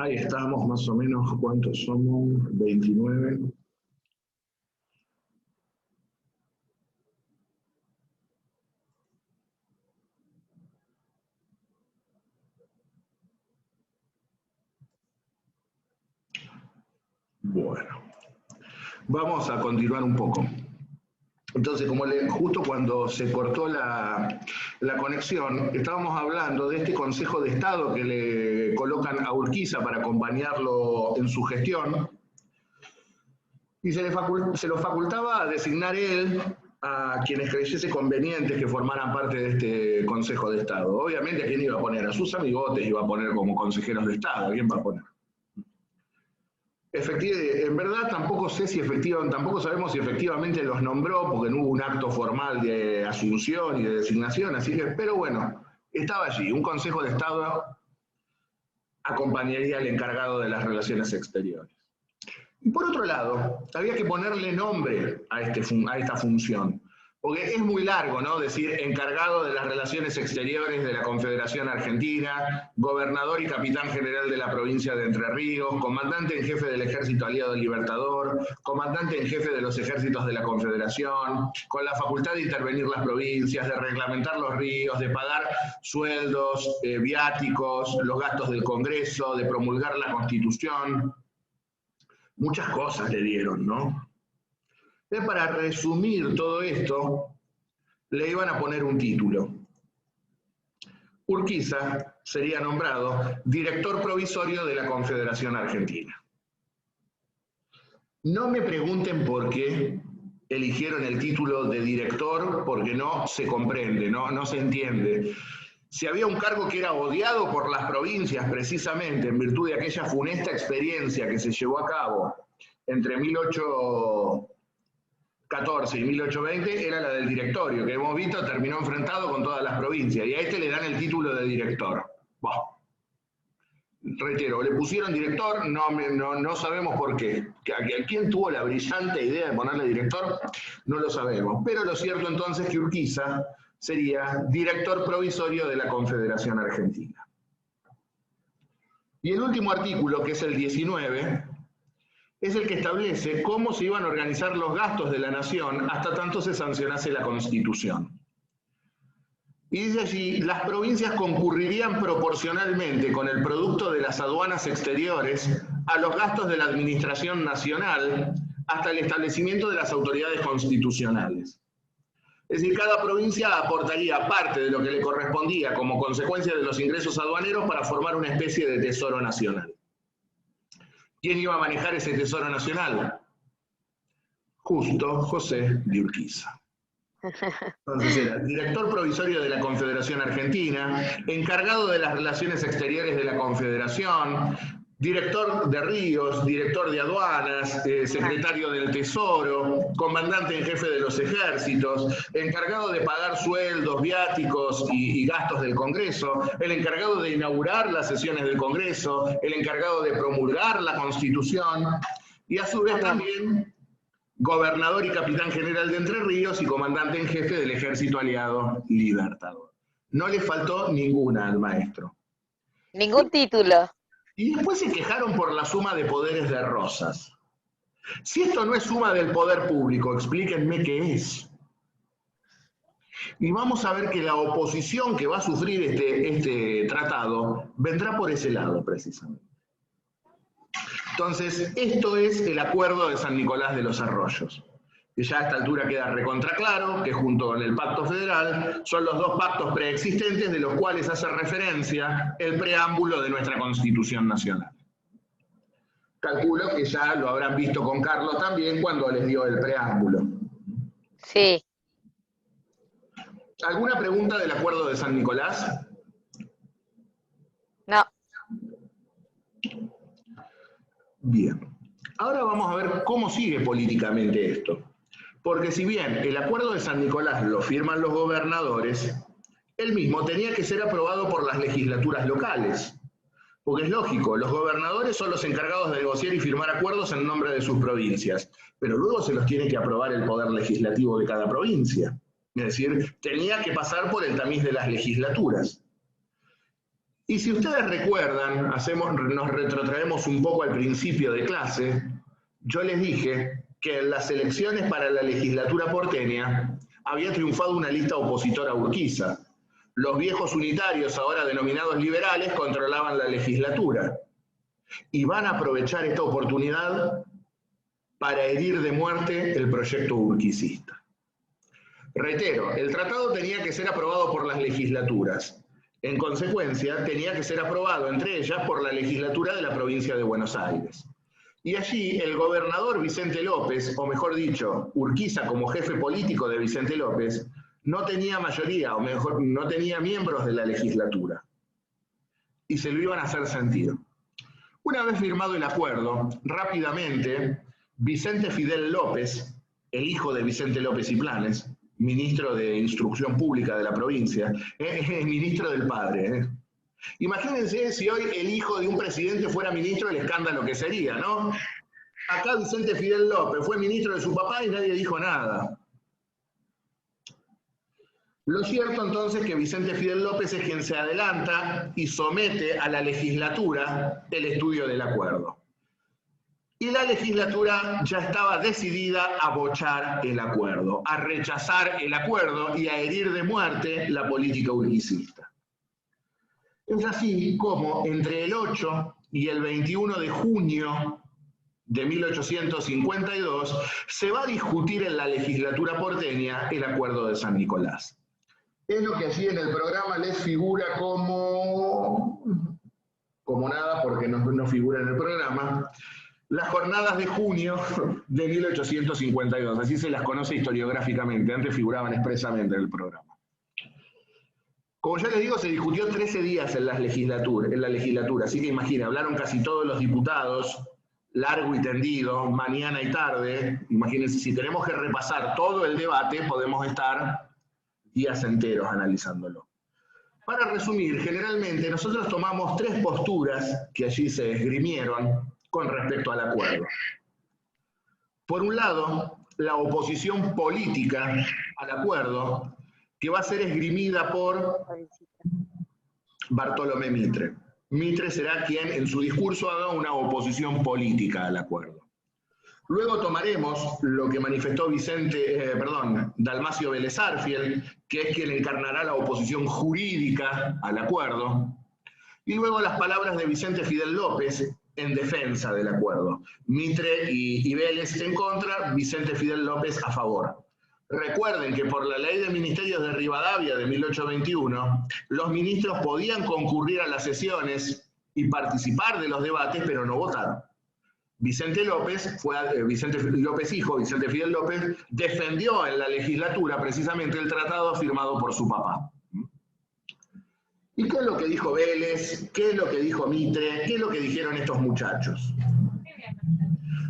Ahí estamos, más o menos, ¿cuántos somos? 29. Bueno, vamos a continuar un poco. Entonces, justo cuando se cortó la conexión, estábamos hablando de este Consejo de Estado que le colocan a Urquiza para acompañarlo en su gestión, y se lo facultaba a designar él a quienes creyese convenientes que formaran parte de este Consejo de Estado. Obviamente, ¿a quién iba a poner? A sus amigotes iba a poner como consejeros de Estado. ¿A quién va a poner? En verdad tampoco sabemos si efectivamente los nombró, porque no hubo un acto formal de asunción y de designación, así que, pero bueno, estaba allí. Un Consejo de Estado acompañaría al encargado de las relaciones exteriores. Y por otro lado, había que ponerle nombre a esta función, porque es muy largo, ¿no? Decir encargado de las relaciones exteriores de la Confederación Argentina, gobernador y capitán general de la provincia de Entre Ríos, comandante en jefe del Ejército Aliado Libertador, comandante en jefe de los ejércitos de la Confederación, con la facultad de intervenir las provincias, de reglamentar los ríos, de pagar sueldos, viáticos, los gastos del Congreso, de promulgar la Constitución. Muchas cosas le dieron, ¿no? Entonces, para resumir todo esto, le iban a poner un título. Urquiza sería nombrado director provisorio de la Confederación Argentina. No me pregunten por qué eligieron el título de director, porque no se comprende, no se entiende. Si había un cargo que era odiado por las provincias, precisamente en virtud de aquella funesta experiencia que se llevó a cabo entre 1814 y 1820, era la del directorio, que hemos visto terminó enfrentado con todas las provincias, y a este le dan el título de director. Bueno, reitero, le pusieron director, no sabemos por qué. ¿Quién tuvo la brillante idea de ponerle director? No lo sabemos. Pero lo cierto entonces es que Urquiza sería director provisorio de la Confederación Argentina. Y el último artículo, que es el 19, es el que establece cómo se iban a organizar los gastos de la nación hasta tanto se sancionase la Constitución. Y dice allí, las provincias concurrirían proporcionalmente con el producto de las aduanas exteriores a los gastos de la administración nacional hasta el establecimiento de las autoridades constitucionales. Es decir, cada provincia aportaría parte de lo que le correspondía como consecuencia de los ingresos aduaneros para formar una especie de tesoro nacional. ¿Quién iba a manejar ese tesoro nacional? Justo José de Urquiza. Entonces era director provisorio de la Confederación Argentina, encargado de las relaciones exteriores de la Confederación, director de ríos, director de aduanas, secretario del Tesoro, comandante en jefe de los ejércitos, encargado de pagar sueldos, viáticos y gastos del Congreso, el encargado de inaugurar las sesiones del Congreso, el encargado de promulgar la Constitución, y a su vez también gobernador y capitán general de Entre Ríos y comandante en jefe del Ejército Aliado Libertador. No le faltó ninguna al maestro. Ningún título. Y después se quejaron por la suma de poderes de Rosas. Si esto no es suma del poder público, explíquenme qué es. Y vamos a ver que la oposición que va a sufrir este tratado vendrá por ese lado, precisamente. Entonces, esto es el Acuerdo de San Nicolás de los Arroyos, que ya a esta altura queda recontra claro que junto con el Pacto Federal son los dos pactos preexistentes de los cuales hace referencia el preámbulo de nuestra Constitución Nacional. Calculo que ya lo habrán visto con Carlos también cuando les dio el preámbulo. Sí. ¿Alguna pregunta del Acuerdo de San Nicolás? No. Bien. Ahora vamos a ver cómo sigue políticamente esto. Porque si bien el Acuerdo de San Nicolás lo firman los gobernadores, el mismo tenía que ser aprobado por las legislaturas locales. Porque es lógico, los gobernadores son los encargados de negociar y firmar acuerdos en nombre de sus provincias, pero luego se los tiene que aprobar el poder legislativo de cada provincia. Es decir, tenía que pasar por el tamiz de las legislaturas. Y si ustedes recuerdan, nos retrotraemos un poco al principio de clase, yo les dije que en las elecciones para la legislatura porteña había triunfado una lista opositora a Urquiza. Los viejos unitarios, ahora denominados liberales, controlaban la legislatura. Y van a aprovechar esta oportunidad para herir de muerte el proyecto urquicista. Reitero, el tratado tenía que ser aprobado por las legislaturas. En consecuencia, tenía que ser aprobado entre ellas por la legislatura de la provincia de Buenos Aires. Y allí el gobernador Vicente López, o mejor dicho, Urquiza como jefe político de Vicente López, no tenía mayoría, o mejor, no tenía miembros de la legislatura. Y se lo iban a hacer sentir. Una vez firmado el acuerdo, rápidamente, Vicente Fidel López, el hijo de Vicente López y Planes, ministro de Instrucción Pública de la provincia, ministro del padre. Imagínense si hoy el hijo de un presidente fuera ministro, el escándalo que sería, ¿no? Acá Vicente Fidel López fue ministro de su papá y nadie dijo nada. Lo cierto entonces es que Vicente Fidel López es quien se adelanta y somete a la legislatura el estudio del acuerdo. Y la legislatura ya estaba decidida a bochar el acuerdo, a rechazar el acuerdo y a herir de muerte la política urquicista. Es así como entre el 8 y el 21 de junio de 1852 se va a discutir en la legislatura porteña el acuerdo de San Nicolás. Es lo que allí en el programa les figura como nada, porque no figura en el programa, las jornadas de junio de 1852, así se las conoce historiográficamente, antes figuraban expresamente en el programa. Como ya les digo, se discutió 13 días en la legislatura, así que imaginen, hablaron casi todos los diputados, largo y tendido, mañana y tarde. Imagínense, si tenemos que repasar todo el debate, podemos estar días enteros analizándolo. Para resumir, generalmente nosotros tomamos 3 posturas que allí se esgrimieron con respecto al acuerdo. Por un lado, la oposición política al acuerdo, que va a ser esgrimida por Bartolomé Mitre. Mitre será quien en su discurso haga una oposición política al acuerdo. Luego tomaremos lo que manifestó Dalmacio Vélez Arfiel, que es quien encarnará la oposición jurídica al acuerdo. Y luego las palabras de Vicente Fidel López en defensa del acuerdo. Mitre y Vélez en contra, Vicente Fidel López a favor. Recuerden que por la ley de ministerios de Rivadavia de 1821, los ministros podían concurrir a las sesiones y participar de los debates, pero no votar. Vicente López hijo, Vicente Fidel López, defendió en la legislatura precisamente el tratado firmado por su papá. ¿Y qué es lo que dijo Vélez? ¿Qué es lo que dijo Mitre? ¿Qué es lo que dijeron estos muchachos?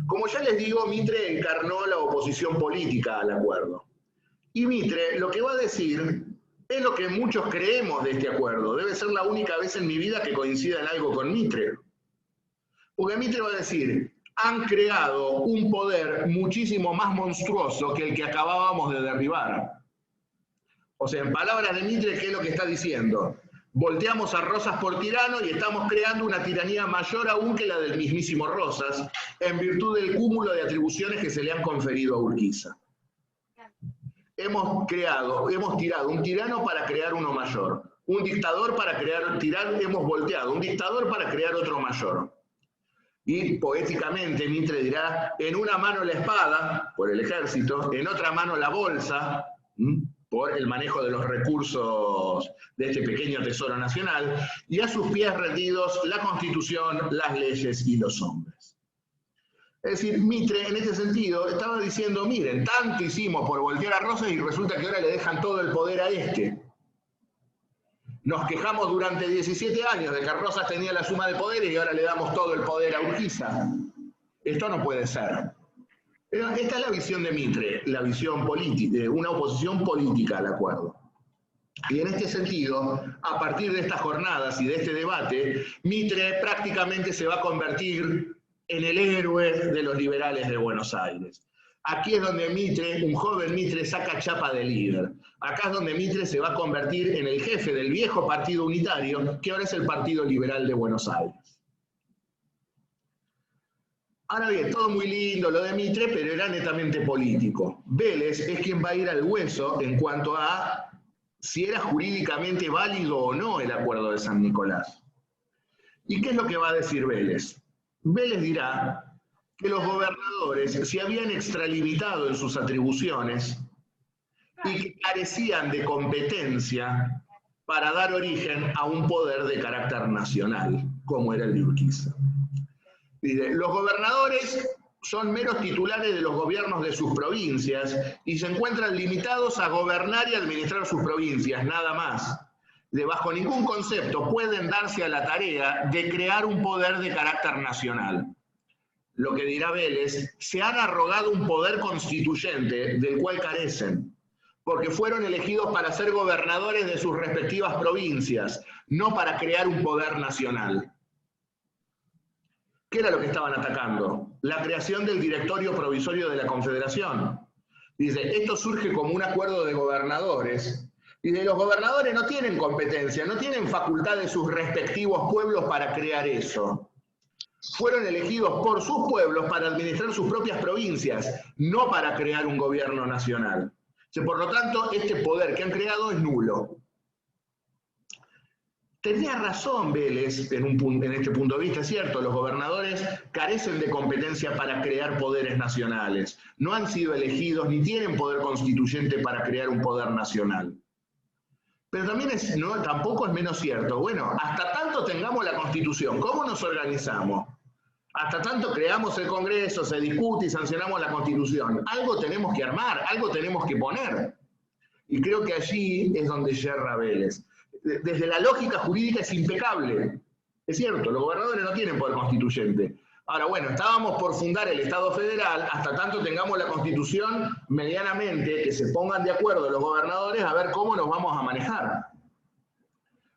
Como ya les digo, Mitre encarnó la oposición política al acuerdo. Y Mitre lo que va a decir es lo que muchos creemos de este acuerdo. Debe ser la única vez en mi vida que coincida en algo con Mitre. Porque Mitre va a decir, han creado un poder muchísimo más monstruoso que el que acabábamos de derribar. O sea, en palabras de Mitre, ¿qué es lo que está diciendo? Volteamos a Rosas por tirano y estamos creando una tiranía mayor aún que la del mismísimo Rosas, en virtud del cúmulo de atribuciones que se le han conferido a Urquiza. Hemos tirado un tirano para crear uno mayor, un dictador para hemos volteado un dictador para crear otro mayor. Y poéticamente Mitre dirá, en una mano la espada, por el ejército, en otra mano la bolsa, por el manejo de los recursos de este pequeño tesoro nacional, y a sus pies rendidos la Constitución, las leyes y los hombres. Es decir, Mitre en ese sentido estaba diciendo, miren, tanto hicimos por voltear a Rosas y resulta que ahora le dejan todo el poder a este. Nos quejamos durante 17 años de que Rosas tenía la suma de poderes y ahora le damos todo el poder a Urquiza. Esto no puede ser. Pero esta es la visión de Mitre, la visión política, una oposición política al acuerdo. Y en este sentido, a partir de estas jornadas y de este debate, Mitre prácticamente se va a convertir en el héroe de los liberales de Buenos Aires. Aquí es donde Mitre, un joven Mitre, saca chapa de líder. Acá es donde Mitre se va a convertir en el jefe del viejo Partido Unitario, que ahora es el Partido Liberal de Buenos Aires. Ahora bien, todo muy lindo lo de Mitre, pero era netamente político. Vélez es quien va a ir al hueso en cuanto a si era jurídicamente válido o no el acuerdo de San Nicolás. ¿Y qué es lo que va a decir Vélez? Vélez dirá que los gobernadores se habían extralimitado en sus atribuciones y que carecían de competencia para dar origen a un poder de carácter nacional, como era el de Urquiza. Dice, los gobernadores son meros titulares de los gobiernos de sus provincias y se encuentran limitados a gobernar y administrar sus provincias, nada más. Bajo ningún concepto pueden darse a la tarea de crear un poder de carácter nacional. Lo que dirá Vélez, se han arrogado un poder constituyente del cual carecen, porque fueron elegidos para ser gobernadores de sus respectivas provincias, no para crear un poder nacional. ¿Qué era lo que estaban atacando? La creación del directorio provisorio de la Confederación. Dice, esto surge como un acuerdo de gobernadores. Dice, los gobernadores no tienen competencia, no tienen facultad de sus respectivos pueblos para crear eso. Fueron elegidos por sus pueblos para administrar sus propias provincias, no para crear un gobierno nacional. Por lo tanto, este poder que han creado es nulo. Tenía razón Vélez en este punto de vista, es cierto, los gobernadores carecen de competencia para crear poderes nacionales, no han sido elegidos ni tienen poder constituyente para crear un poder nacional. Pero también tampoco es menos cierto, bueno, hasta tanto tengamos la Constitución, ¿cómo nos organizamos? Hasta tanto creamos el Congreso, se discute y sancionamos la Constitución, algo tenemos que armar, algo tenemos que poner. Y creo que allí es donde yerra Vélez. Desde la lógica jurídica es impecable. Es cierto, los gobernadores no tienen poder constituyente. Ahora, bueno, estábamos por fundar el Estado federal, hasta tanto tengamos la Constitución medianamente, que se pongan de acuerdo los gobernadores a ver cómo nos vamos a manejar.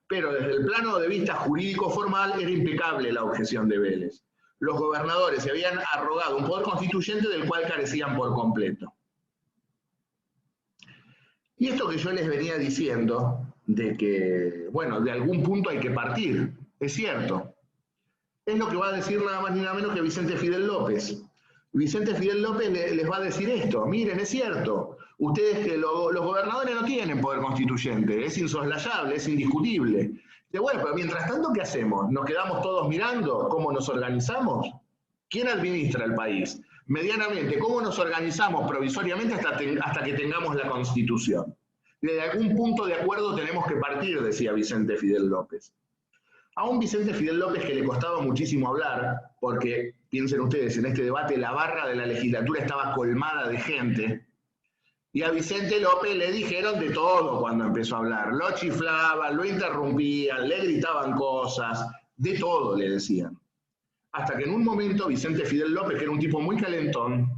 Pero desde el plano de vista jurídico-formal era impecable la objeción de Vélez. Los gobernadores se habían arrogado un poder constituyente del cual carecían por completo. Y esto que yo les venía diciendo, de que, bueno, de algún punto hay que partir, es cierto. Es lo que va a decir nada más ni nada menos que Vicente Fidel López. Vicente Fidel López les va a decir esto, miren, es cierto, ustedes que los gobernadores no tienen poder constituyente, es insoslayable, es indiscutible. Dice, bueno, pero mientras tanto, ¿qué hacemos? ¿Nos quedamos todos mirando cómo nos organizamos? ¿Quién administra el país? Medianamente, ¿cómo nos organizamos provisoriamente hasta que tengamos la Constitución? De algún punto de acuerdo tenemos que partir, decía Vicente Fidel López. A un Vicente Fidel López que le costaba muchísimo hablar, porque, piensen ustedes, en este debate la barra de la legislatura estaba colmada de gente, y a Vicente López le dijeron de todo cuando empezó a hablar. Lo chiflaban, lo interrumpían, le gritaban cosas, de todo le decían. Hasta que en un momento Vicente Fidel López, que era un tipo muy calentón,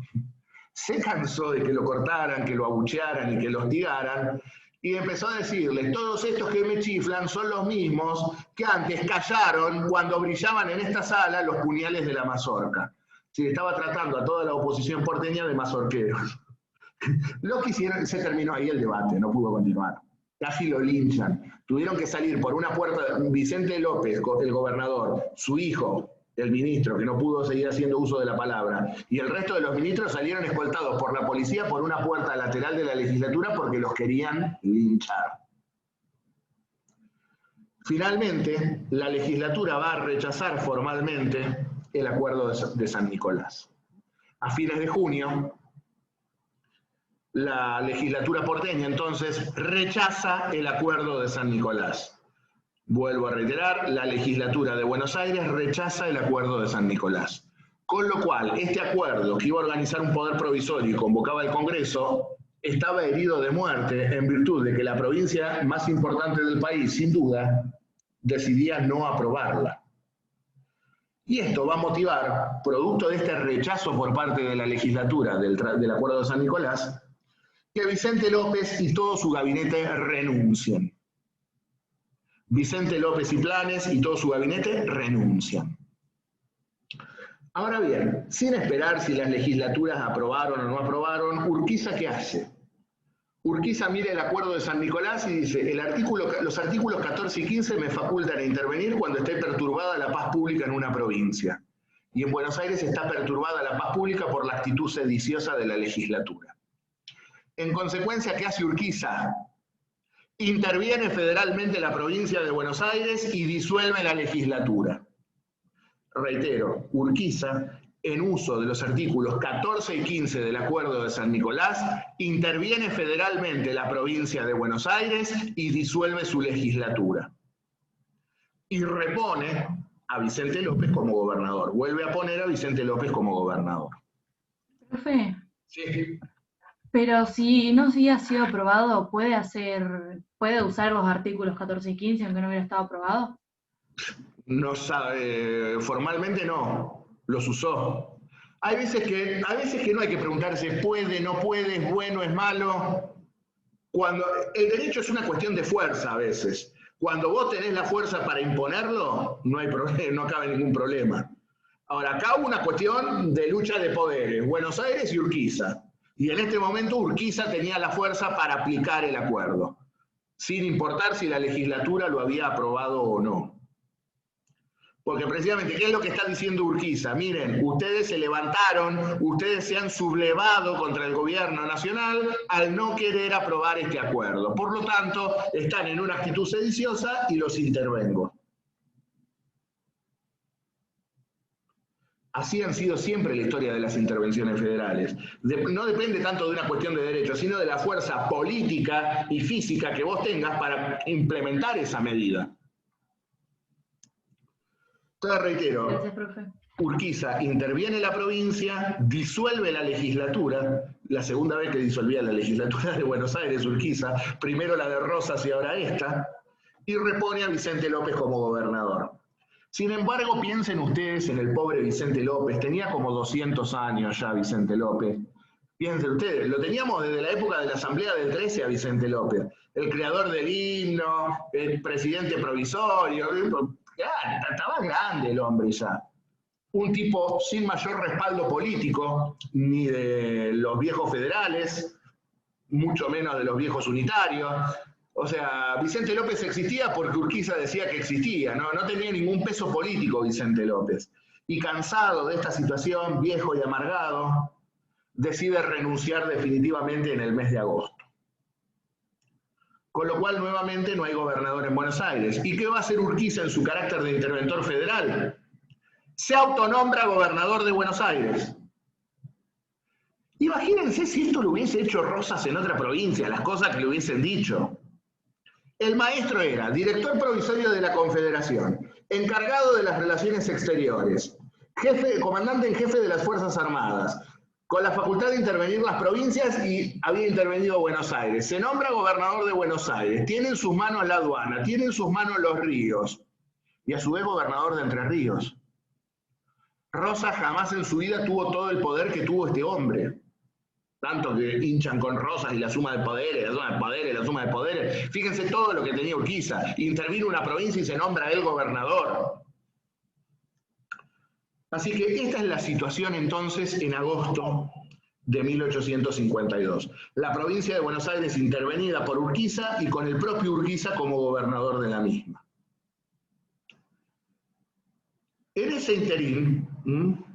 se cansó de que lo cortaran, que lo abuchearan y que lo hostigaran, y empezó a decirles, todos estos que me chiflan son los mismos que antes callaron cuando brillaban en esta sala los puñales de la mazorca. Sí, estaba tratando a toda la oposición porteña de mazorqueros. Lo que hicieron, se terminó ahí el debate, no pudo continuar. Casi lo linchan. Tuvieron que salir por una puerta, Vicente López, el gobernador, su hijo, el ministro, que no pudo seguir haciendo uso de la palabra, y el resto de los ministros salieron escoltados por la policía por una puerta lateral de la legislatura porque los querían linchar. Finalmente, la legislatura va a rechazar formalmente el acuerdo de San Nicolás. A fines de junio, la legislatura porteña entonces rechaza el acuerdo de San Nicolás. Vuelvo a reiterar, la legislatura de Buenos Aires rechaza el acuerdo de San Nicolás. Con lo cual, este acuerdo que iba a organizar un poder provisorio y convocaba al Congreso, estaba herido de muerte en virtud de que la provincia más importante del país, sin duda, decidía no aprobarla. Y esto va a motivar, producto de este rechazo por parte de la legislatura del acuerdo de San Nicolás, que Vicente López y todo su gabinete renuncien. Vicente López y Planes y todo su gabinete renuncian. Ahora bien, sin esperar si las legislaturas aprobaron o no aprobaron, Urquiza, ¿qué hace? Urquiza mira el acuerdo de San Nicolás y dice, los artículos 14 y 15 me facultan a intervenir cuando esté perturbada la paz pública en una provincia. Y en Buenos Aires está perturbada la paz pública por la actitud sediciosa de la legislatura. En consecuencia, ¿qué hace Urquiza? Interviene federalmente la provincia de Buenos Aires y disuelve la legislatura. Reitero, Urquiza, en uso de los artículos 14 y 15 del Acuerdo de San Nicolás, interviene federalmente la provincia de Buenos Aires y disuelve su legislatura. Y repone a Vicente López como gobernador. Vuelve a poner a Vicente López como gobernador. Profe, Sí. pero si no hubiera sido aprobado, ¿puede usar los artículos 14 y 15 aunque no hubiera estado aprobado? No sabe, formalmente no, los usó. Hay veces que no hay que preguntarse puede, no puede, es bueno, es malo. Cuando el derecho es una cuestión de fuerza a veces. Cuando vos tenés la fuerza para imponerlo, no hay problema, no cabe ningún problema. Ahora, acá hubo una cuestión de lucha de poderes, Buenos Aires y Urquiza. Y en este momento Urquiza tenía la fuerza para aplicar el acuerdo, sin importar si la legislatura lo había aprobado o no. Porque precisamente, ¿qué es lo que está diciendo Urquiza? Miren, ustedes se levantaron, ustedes se han sublevado contra el gobierno nacional al no querer aprobar este acuerdo. Por lo tanto, están en una actitud sediciosa y los intervengo. Así han sido siempre la historia de las intervenciones federales. No depende tanto de una cuestión de derecho, sino de la fuerza política y física que vos tengas para implementar esa medida. Entonces reitero, Gracias, profe. Urquiza interviene en la provincia, disuelve la legislatura, la segunda vez que disolvía la legislatura de Buenos Aires, Urquiza, primero la de Rosas y ahora esta, y repone a Vicente López como gobernador. Sin embargo, piensen ustedes en el pobre Vicente López, tenía como 200 años ya Vicente López. Piensen ustedes, lo teníamos desde la época de la Asamblea del 13 a Vicente López, el creador del himno, el presidente provisorio, ya, estaba grande el hombre ya. Un tipo sin mayor respaldo político, ni de los viejos federales, mucho menos de los viejos unitarios. O sea, Vicente López existía porque Urquiza decía que existía, no tenía ningún peso político Vicente López. Y cansado de esta situación, viejo y amargado, decide renunciar definitivamente en el mes de agosto. Con lo cual, nuevamente, no hay gobernador en Buenos Aires. ¿Y qué va a hacer Urquiza en su carácter de interventor federal? Se autonombra gobernador de Buenos Aires. Imagínense si esto lo hubiese hecho Rosas en otra provincia, las cosas que le hubiesen dicho. El maestro era director provisorio de la Confederación, encargado de las relaciones exteriores, comandante en jefe de las Fuerzas Armadas, con la facultad de intervenir las provincias y había intervenido Buenos Aires. Se nombra gobernador de Buenos Aires, tiene en sus manos la aduana, tiene en sus manos los ríos y a su vez gobernador de Entre Ríos. Rosas jamás en su vida tuvo todo el poder que tuvo este hombre. Tanto que hinchan con Rosas y la suma de poderes, la suma de poderes, la suma de poderes. Fíjense todo lo que tenía Urquiza. Intervino una provincia y se nombra él gobernador. Así que esta es la situación entonces en agosto de 1852. La provincia de Buenos Aires intervenida por Urquiza y con el propio Urquiza como gobernador de la misma. En ese interín,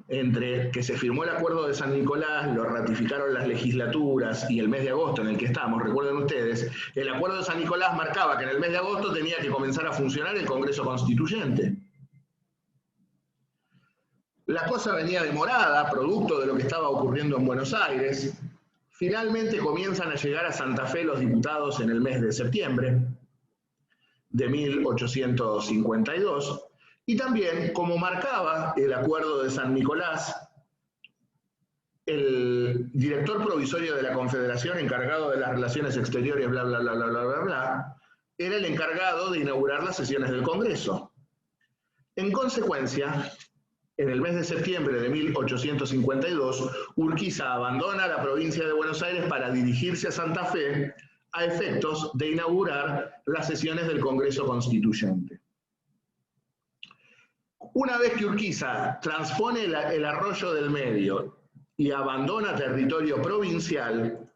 entre que se firmó el acuerdo de San Nicolás, lo ratificaron las legislaturas y el mes de agosto en el que estamos, recuerden ustedes, el acuerdo de San Nicolás marcaba que en el mes de agosto tenía que comenzar a funcionar el Congreso Constituyente. La cosa venía demorada, producto de lo que estaba ocurriendo en Buenos Aires. Finalmente comienzan a llegar a Santa Fe los diputados en el mes de septiembre de 1852. Y también, como marcaba el acuerdo de San Nicolás, el director provisorio de la Confederación, encargado de las relaciones exteriores, bla, bla, bla, bla, bla, bla, bla, era el encargado de inaugurar las sesiones del Congreso. En consecuencia, en el mes de septiembre de 1852, Urquiza abandona la provincia de Buenos Aires para dirigirse a Santa Fe a efectos de inaugurar las sesiones del Congreso Constituyente. Una vez que Urquiza transpone el arroyo del Medio y abandona territorio provincial,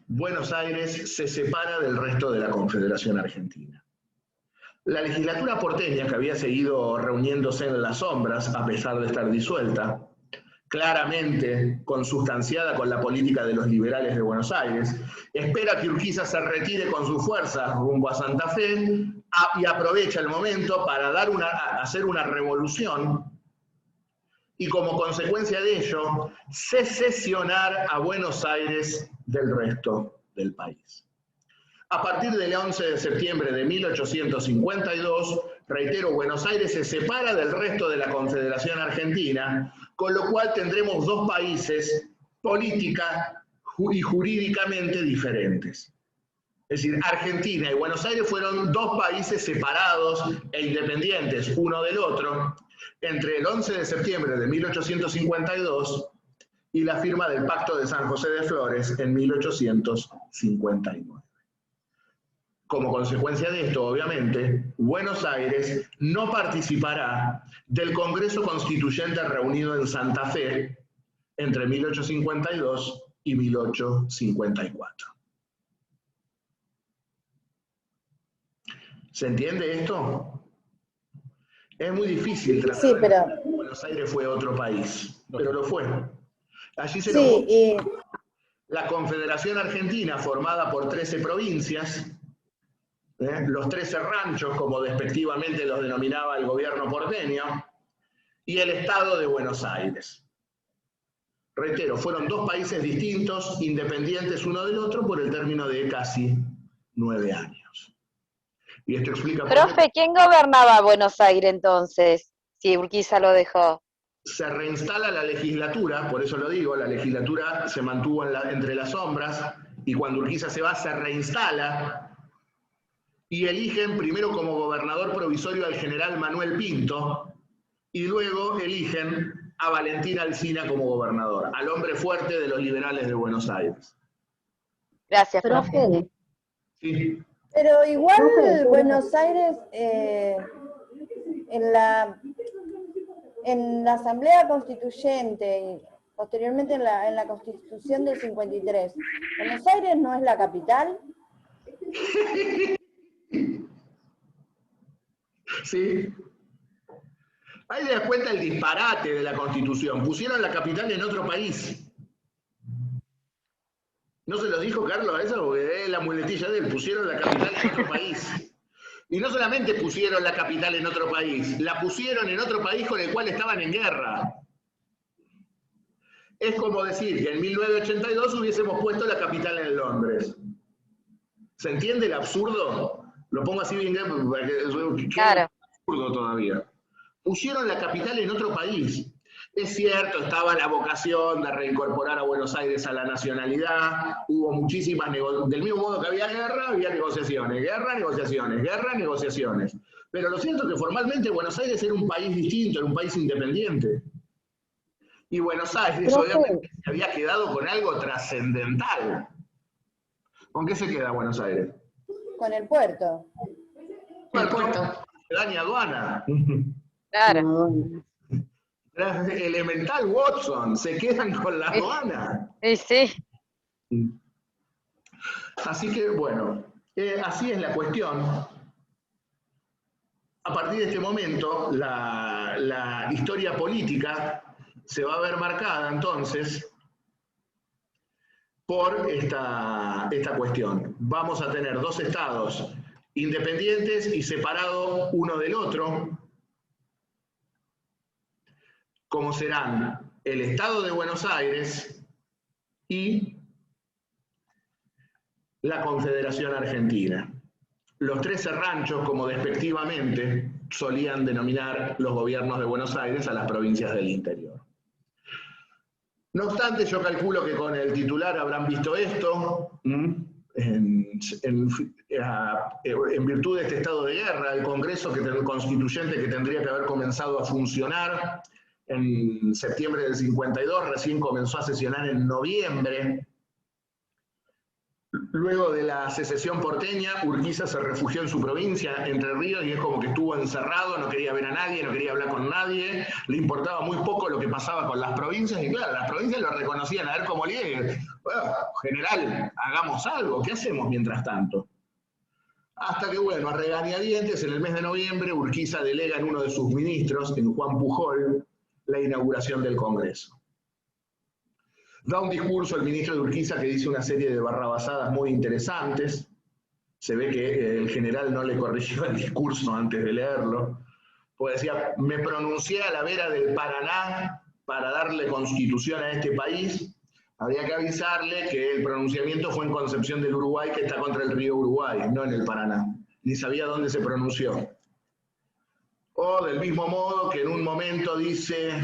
Buenos Aires se separa del resto de la Confederación Argentina. La legislatura porteña, que había seguido reuniéndose en las sombras, a pesar de estar disuelta, claramente consustanciada con la política de los liberales de Buenos Aires, espera que Urquiza se retire con sus fuerzas rumbo a Santa Fe y aprovecha el momento para hacer una revolución y, como consecuencia de ello, secesionar a Buenos Aires del resto del país. A partir del 11 de septiembre de 1852, reitero, Buenos Aires se separa del resto de la Confederación Argentina, con lo cual tendremos dos países política y jurídicamente diferentes. Es decir, Argentina y Buenos Aires fueron dos países separados e independientes uno del otro entre el 11 de septiembre de 1852 y la firma del Pacto de San José de Flores en 1859. Como consecuencia de esto, obviamente, Buenos Aires no participará del Congreso Constituyente reunido en Santa Fe entre 1852 y 1854. ¿Se entiende esto? Es muy difícil tratar Sí, pero... de que Buenos Aires fue otro país, pero lo fue. Allí se sí, la Confederación Argentina, formada por 13 provincias, los 13 ranchos, como despectivamente los denominaba el gobierno porteño, y el Estado de Buenos Aires. Reitero, fueron dos países distintos, independientes uno del otro, por el término de casi 9 años. Y esto explica... Profe, ¿quién gobernaba Buenos Aires entonces? Si Urquiza lo dejó. Se reinstala la legislatura, por eso lo digo, la legislatura se mantuvo entre las sombras, y cuando Urquiza se va, se reinstala, y eligen primero como gobernador provisorio al general Manuel Pinto, y luego eligen a Valentín Alsina como gobernador, al hombre fuerte de los liberales de Buenos Aires. Gracias, profe. Sí. Pero igual Buenos Aires, en la Asamblea Constituyente y posteriormente en la Constitución del 53, ¿Buenos Aires no es la capital? Sí. Ahí te das cuenta el disparate de la Constitución. Pusieron la capital en otro país. ¿No se lo dijo Carlos a eso? Porque es la muletilla de él. Pusieron la capital en otro país. Y no solamente pusieron la capital en otro país, la pusieron en otro país con el cual estaban en guerra. Es como decir que en 1982 hubiésemos puesto la capital en Londres. ¿Se entiende el absurdo? Lo pongo así bien para que Claro. absurdo todavía. Pusieron la capital en otro país. Es cierto, estaba la vocación de reincorporar a Buenos Aires a la nacionalidad, hubo muchísimas negociaciones, del mismo modo que había guerra, había negociaciones, guerra, negociaciones, guerra, negociaciones. Pero lo cierto es que formalmente Buenos Aires era un país distinto, era un país independiente. Y Buenos Aires obviamente se había quedado con algo trascendental. ¿Con qué se queda Buenos Aires? Con el puerto. El puerto. Daña aduana. Claro. Elemental Watson, se quedan con la aduana. Sí. Así que, bueno, así es la cuestión. A partir de este momento, la historia política se va a ver marcada, entonces, por esta cuestión. Vamos a tener dos estados independientes y separados uno del otro, como serán el Estado de Buenos Aires y la Confederación Argentina. Los 13 ranchos, como despectivamente solían denominar los gobiernos de Buenos Aires a las provincias del interior. No obstante, yo calculo que con el titular habrán visto esto, en virtud de este estado de guerra, el Congreso Constituyente que tendría que haber comenzado a funcionar en septiembre del 52, recién comenzó a sesionar en noviembre. Luego de la secesión porteña, Urquiza se refugió en su provincia, Entre Ríos, y es como que estuvo encerrado, no quería ver a nadie, no quería hablar con nadie, le importaba muy poco lo que pasaba con las provincias, y claro, las provincias lo reconocían a él como líder. Bueno, general, hagamos algo, ¿qué hacemos mientras tanto? Hasta que, bueno, a regañadientes, en el mes de noviembre, Urquiza delega en uno de sus ministros, en Juan Pujol, la inauguración del Congreso. Da un discurso el ministro de Urquiza que dice una serie de barrabasadas muy interesantes. Se ve que el general no le corrigió el discurso antes de leerlo. Porque decía, me pronuncié a la vera del Paraná para darle constitución a este país. Habría que avisarle que el pronunciamiento fue en Concepción del Uruguay, que está contra el río Uruguay, no en el Paraná. Ni sabía dónde se pronunció. O del mismo modo que en un momento dice,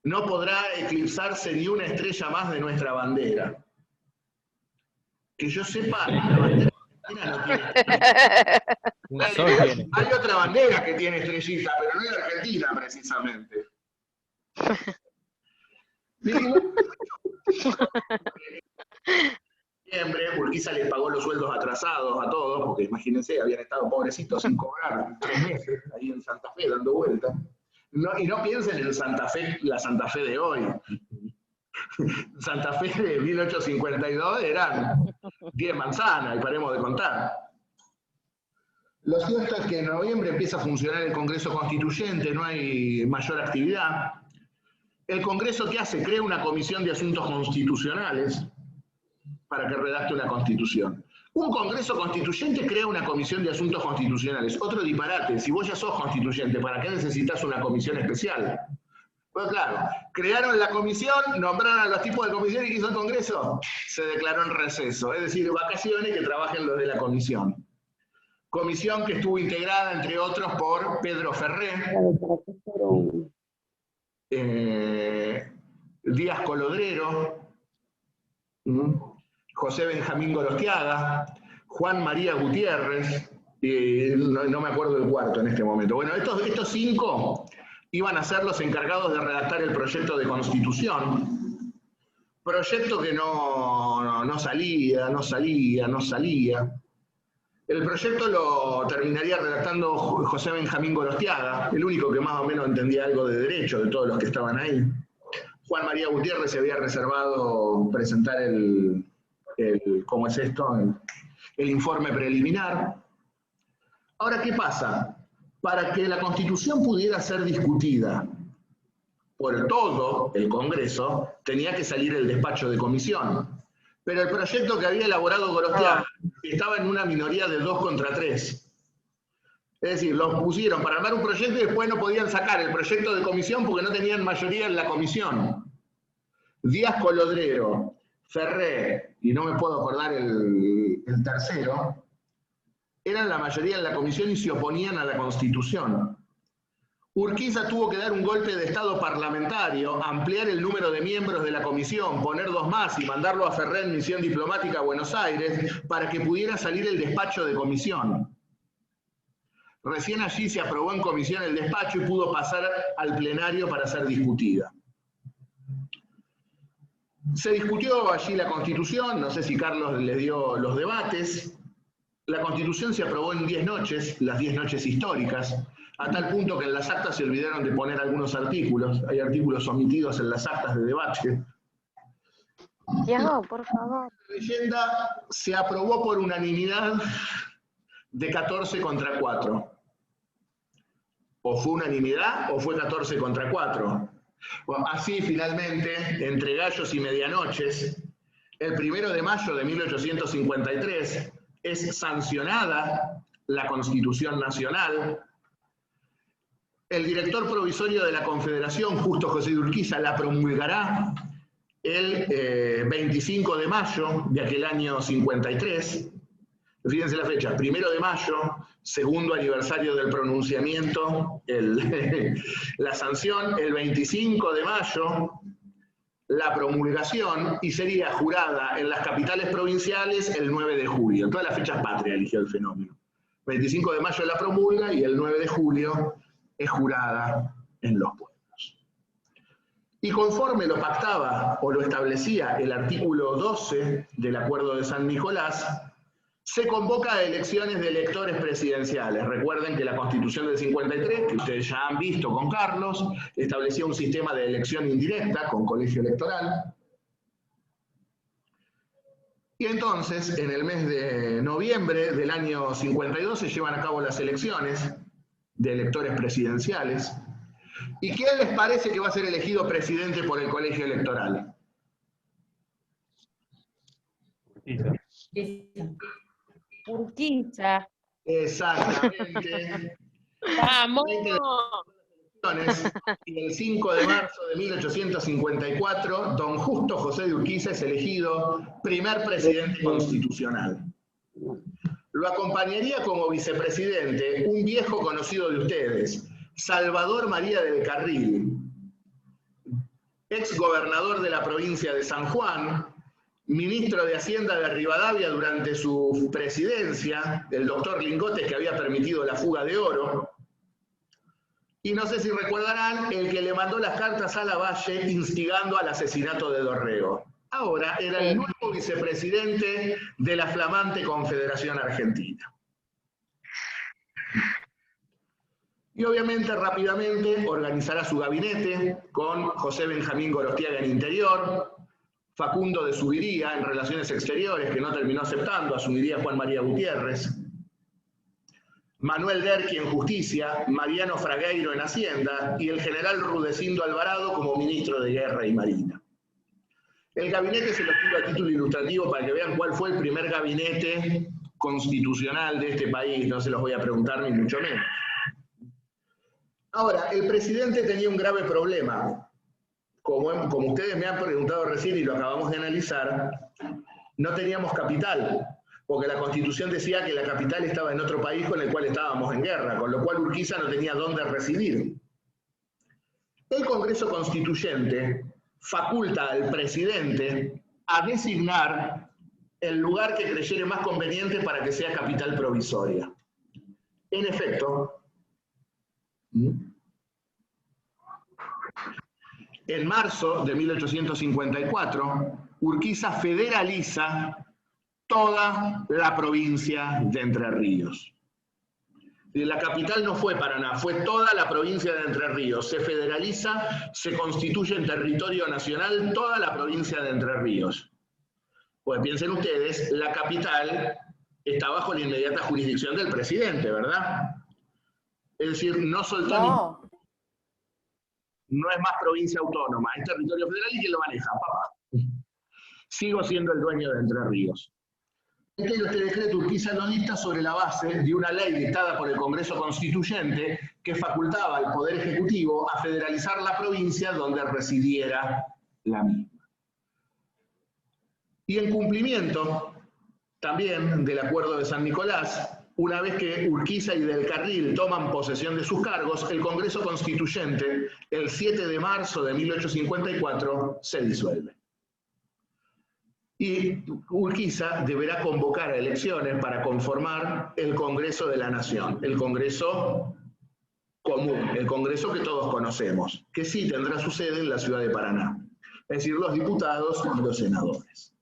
no podrá eclipsarse ni una estrella más de nuestra bandera. Que yo sepa, la bandera argentina no tiene estrellita. Hay otra bandera que tiene estrellita, pero no es la Argentina, precisamente. Urquiza les pagó los sueldos atrasados a todos, porque imagínense, habían estado pobrecitos sin cobrar 3 meses ahí en Santa Fe dando vueltas. No, y no piensen en Santa Fe, la Santa Fe de hoy. Santa Fe de 1852 eran 10 manzanas, y paremos de contar. Lo cierto es que en noviembre empieza a funcionar el Congreso Constituyente, no hay mayor actividad. El Congreso, ¿qué hace? Crea una comisión de asuntos constitucionales para que redacte una constitución. Un Congreso Constituyente crea una comisión de asuntos constitucionales. Otro disparate, si vos ya sos constituyente, ¿para qué necesitas una comisión especial? Pues claro, crearon la comisión, nombraron a los tipos de comisión y ¿qué hizo el Congreso? Se declaró en receso, es decir, vacaciones, que trabajen los de la comisión. Comisión que estuvo integrada, entre otros, por Pedro Ferré, Díaz Colodrero, José Benjamín Gorostiaga, Juan María Gutiérrez, no me acuerdo del cuarto en este momento. Bueno, estos 5 iban a ser los encargados de redactar el proyecto de constitución, proyecto que no salía. El proyecto lo terminaría redactando José Benjamín Gorostiaga, el único que más o menos entendía algo de derecho de todos los que estaban ahí. Juan María Gutiérrez se había reservado presentar ¿cómo es esto? El informe preliminar. Ahora, ¿qué pasa? Para que la Constitución pudiera ser discutida por todo el Congreso, tenía que salir el despacho de comisión. Pero el proyecto que había elaborado Gorostiaga estaba en una minoría de 2 contra 3. Es decir, los pusieron para armar un proyecto y después no podían sacar el proyecto de comisión porque no tenían mayoría en la comisión. Díaz Colodrero, Ferré, y no me puedo acordar el tercero, eran la mayoría en la comisión y se oponían a la Constitución. Urquiza tuvo que dar un golpe de Estado parlamentario, ampliar el número de miembros de la comisión, poner 2 más y mandarlo a Ferré en misión diplomática a Buenos Aires para que pudiera salir el despacho de comisión. Recién allí se aprobó en comisión el despacho y pudo pasar al plenario para ser discutida. Se discutió allí la Constitución, no sé si Carlos le dio los debates. La Constitución se aprobó en 10 noches, las 10 noches históricas, a tal punto que en las actas se olvidaron de poner algunos artículos. Hay artículos omitidos en las actas de debate. Tiago, por favor. La leyenda se aprobó por unanimidad de 14 contra 4. O fue unanimidad o fue 14 contra 4. Bueno, así finalmente, entre gallos y medianoches, el 1 de mayo de 1853 es sancionada la Constitución Nacional. El director provisorio de la Confederación, Justo José de Urquiza, la promulgará el 25 de mayo de aquel año 53. Fíjense la fecha, 1 de mayo, segundo aniversario del pronunciamiento, la sanción, el 25 de mayo, la promulgación, y sería jurada en las capitales provinciales el 9 de julio. Todas las fechas patrias eligió el fenómeno. 25 de mayo la promulga y el 9 de julio es jurada en los pueblos. Y conforme lo pactaba o lo establecía el artículo 12 del Acuerdo de San Nicolás, se convoca a elecciones de electores presidenciales. Recuerden que la Constitución del 53, que ustedes ya han visto con Carlos, establecía un sistema de elección indirecta con colegio electoral. Y entonces, en el mes de noviembre del año 52, se llevan a cabo las elecciones de electores presidenciales. ¿Y quién les parece que va a ser elegido presidente por el colegio electoral? Urquiza. Exactamente. ¡Vamos! Y el 5 de marzo de 1854, don Justo José de Urquiza es elegido primer presidente constitucional. Lo acompañaría como vicepresidente un viejo conocido de ustedes, Salvador María del Carril, ex gobernador de la provincia de San Juan, ministro de Hacienda de Rivadavia durante su presidencia, el doctor Lingotes, que había permitido la fuga de oro. Y no sé si recordarán, el que le mandó las cartas a Lavalle instigando al asesinato de Dorrego. Ahora era el nuevo vicepresidente de la flamante Confederación Argentina. Y obviamente rápidamente organizará su gabinete con José Benjamín Gorostiaga en Interior, Facundo de Subiría en Relaciones Exteriores, que no terminó aceptando, asumiría Juan María Gutiérrez, Manuel Derqui en Justicia, Mariano Fragueiro en Hacienda y el general Rudecindo Alvarado como ministro de Guerra y Marina. El gabinete se lo tiro a título ilustrativo para que vean cuál fue el primer gabinete constitucional de este país, no se los voy a preguntar ni mucho menos. Ahora, el presidente tenía un grave problema. Como ustedes me han preguntado recién y lo acabamos de analizar, no teníamos capital, porque la Constitución decía que la capital estaba en otro país con el cual estábamos en guerra, con lo cual Urquiza no tenía dónde residir. El Congreso Constituyente faculta al presidente a designar el lugar que creyere más conveniente para que sea capital provisoria. En efecto, en marzo de 1854, Urquiza federaliza toda la provincia de Entre Ríos. La capital no fue Paraná, fue toda la provincia de Entre Ríos. Se federaliza, se constituye en territorio nacional toda la provincia de Entre Ríos. Pues piensen ustedes, la capital está bajo la inmediata jurisdicción del presidente, ¿verdad? Es decir, no soltó no es más provincia autónoma, es territorio federal y quien lo maneja, papá. Sigo siendo el dueño de Entre Ríos. Este decreto Urquiza lo dicta sobre la base de una ley dictada por el Congreso Constituyente que facultaba al Poder Ejecutivo a federalizar la provincia donde residiera la misma. Y en cumplimiento también del Acuerdo de San Nicolás, una vez que Urquiza y del Carril toman posesión de sus cargos, el Congreso Constituyente, el 7 de marzo de 1854, se disuelve. Y Urquiza deberá convocar a elecciones para conformar el Congreso de la Nación, el Congreso común, el Congreso que todos conocemos, que sí tendrá su sede en la ciudad de Paraná, es decir, los diputados y los senadores.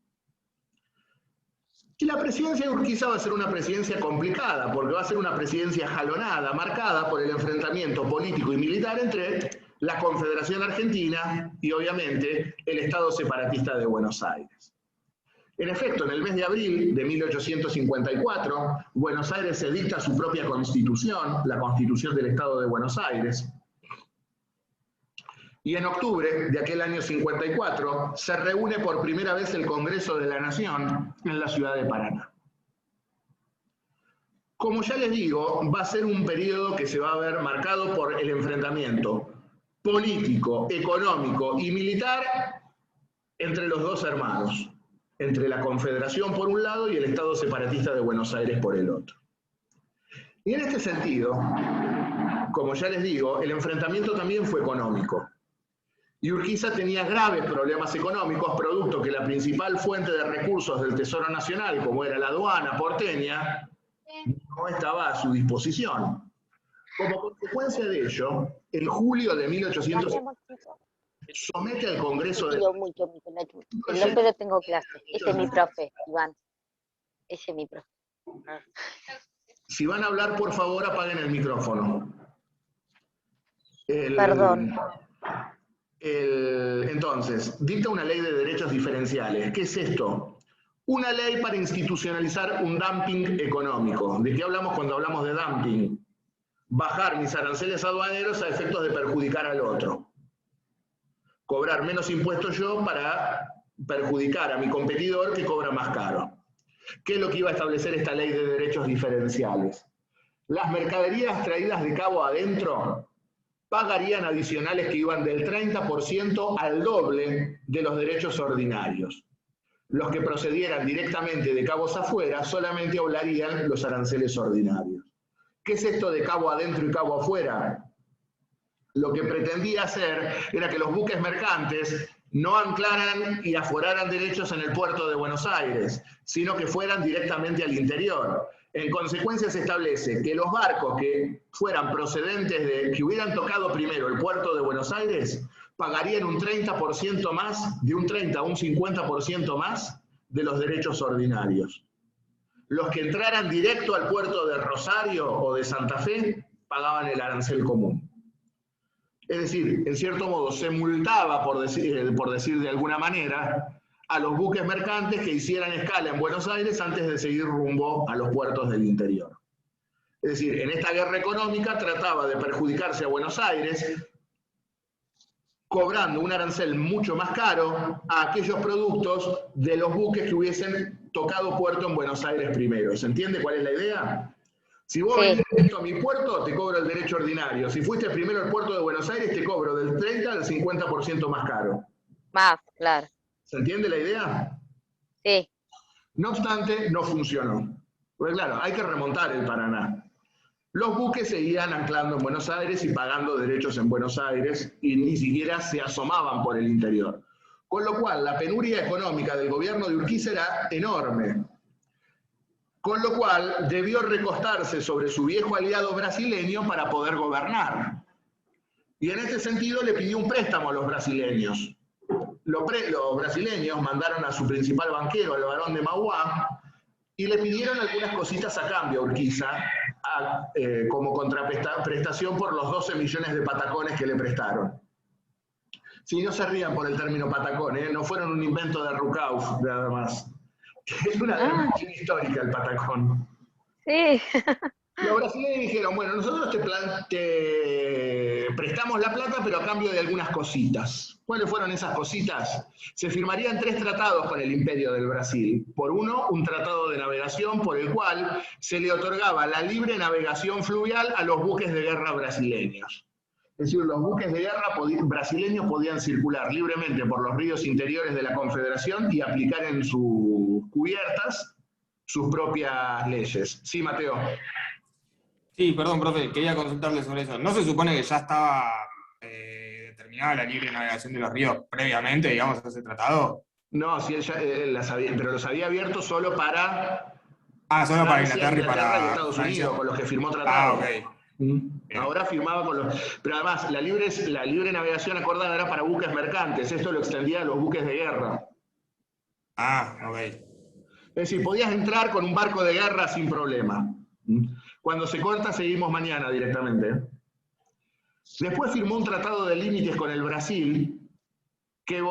Y la presidencia de Urquiza va a ser una presidencia complicada, porque va a ser una presidencia jalonada, marcada por el enfrentamiento político y militar entre la Confederación Argentina y, obviamente, el Estado separatista de Buenos Aires. En efecto, en el mes de abril de 1854, Buenos Aires se dicta su propia constitución, la Constitución del Estado de Buenos Aires. Y en octubre de aquel año 54 se reúne por primera vez el Congreso de la Nación en la ciudad de Paraná. Como ya les digo, va a ser un periodo que se va a ver marcado por el enfrentamiento político, económico y militar entre los dos hermanos, entre la Confederación por un lado y el Estado separatista de Buenos Aires por el otro. Y en este sentido, como ya les digo, el enfrentamiento también fue económico. Y Urquiza tenía graves problemas económicos, producto que la principal fuente de recursos del Tesoro Nacional, como era la aduana porteña, no estaba a su disposición. Como consecuencia de ello, en julio de 1854, somete al Congreso de... Pido mucho, Nacho. El López lo tengo clase. Ese es mi profe, Iván. Ese es mi profe. Si van a hablar, por favor, apaguen el micrófono. Perdón. Entonces, dicta una ley de derechos diferenciales. ¿Qué es esto? Una ley para institucionalizar un dumping económico. ¿De qué hablamos cuando hablamos de dumping? Bajar mis aranceles aduaneros a efectos de perjudicar al otro. Cobrar menos impuestos yo para perjudicar a mi competidor que cobra más caro. ¿Qué es lo que iba a establecer esta ley de derechos diferenciales? Las mercaderías traídas de cabo adentro pagarían adicionales que iban del 30% al doble de los derechos ordinarios. Los que procedieran directamente de cabos afuera solamente hablarían los aranceles ordinarios. ¿Qué es esto de cabo adentro y cabo afuera? Lo que pretendía hacer era que los buques mercantes no anclaran y aforaran derechos en el puerto de Buenos Aires, sino que fueran directamente al interior. En consecuencia se establece que los barcos que fueran procedentes de, que hubieran tocado primero el puerto de Buenos Aires, pagarían un 30% más, de un 30 a un 50% más de los derechos ordinarios. Los que entraran directo al puerto de Rosario o de Santa Fe, pagaban el arancel común. Es decir, en cierto modo se multaba, por decir de alguna manera, a los buques mercantes que hicieran escala en Buenos Aires antes de seguir rumbo a los puertos del interior. Es decir, en esta guerra económica trataba de perjudicarse a Buenos Aires, cobrando un arancel mucho más caro a aquellos productos de los buques que hubiesen tocado puerto en Buenos Aires primero. ¿Se entiende cuál es la idea? Si vos venís directo a mi puerto, te cobro el derecho ordinario. Si fuiste primero al puerto de Buenos Aires, te cobro del 30 al 50% más caro. Más, claro. ¿Se entiende la idea? Sí. No obstante, no funcionó. Porque claro, hay que remontar el Paraná. Los buques seguían anclando en Buenos Aires y pagando derechos en Buenos Aires y ni siquiera se asomaban por el interior. Con lo cual, la penuria económica del gobierno de Urquiza era enorme. Con lo cual, debió recostarse sobre su viejo aliado brasileño para poder gobernar. Y en este sentido le pidió un préstamo a los brasileños. Los brasileños mandaron a su principal banquero, el barón de Mauá, y le pidieron algunas cositas a cambio a Urquiza, como contraprestación por los 12 millones de patacones que le prestaron. Si no se rían por el término patacón, no fueron un invento de Rucauf, nada más. Es una denominación histórica el patacón. Sí. Los brasileños dijeron, bueno, nosotros te prestamos la plata, pero a cambio de algunas cositas. ¿Cuáles fueron esas cositas? Se firmarían 3 tratados con el Imperio del Brasil. Por uno, un tratado de navegación por el cual se le otorgaba la libre navegación fluvial a los buques de guerra brasileños. Es decir, los buques de guerra brasileños podían circular libremente por los ríos interiores de la Confederación y aplicar en sus cubiertas sus propias leyes. Sí, Mateo. Sí, perdón, profe, quería consultarle sobre eso. ¿No se supone que ya estaba determinada la libre navegación de los ríos previamente, digamos, a ese tratado? No, sí, él las había, pero los había abierto solo para... Solo para Inglaterra y para Estados Unidos, con los que firmó tratado. Ok. Ahora firmaba con los... Pero además, la libre navegación acordada era para buques mercantes. Esto lo extendía a los buques de guerra. Ok. Es decir, podías entrar con un barco de guerra sin problema. Cuando se corta, seguimos mañana directamente. Después firmó un tratado de límites con el Brasil, que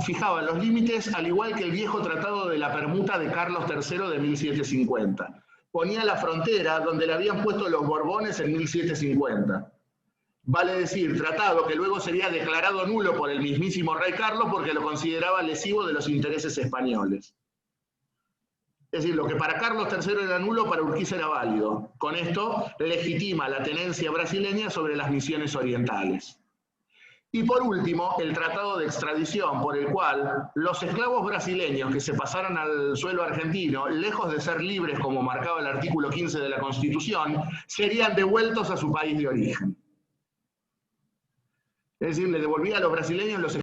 fijaba los límites al igual que el viejo tratado de la permuta de Carlos III de 1750. Ponía la frontera donde le habían puesto los Borbones en 1750. Vale decir, tratado que luego sería declarado nulo por el mismísimo rey Carlos porque lo consideraba lesivo de los intereses españoles. Es decir, lo que para Carlos III era nulo, para Urquiza era válido. Con esto legitima la tenencia brasileña sobre las misiones orientales. Y por último, el tratado de extradición, por el cual los esclavos brasileños que se pasaron al suelo argentino, lejos de ser libres como marcaba el artículo 15 de la Constitución, serían devueltos a su país de origen. Es decir, le devolvía a los brasileños los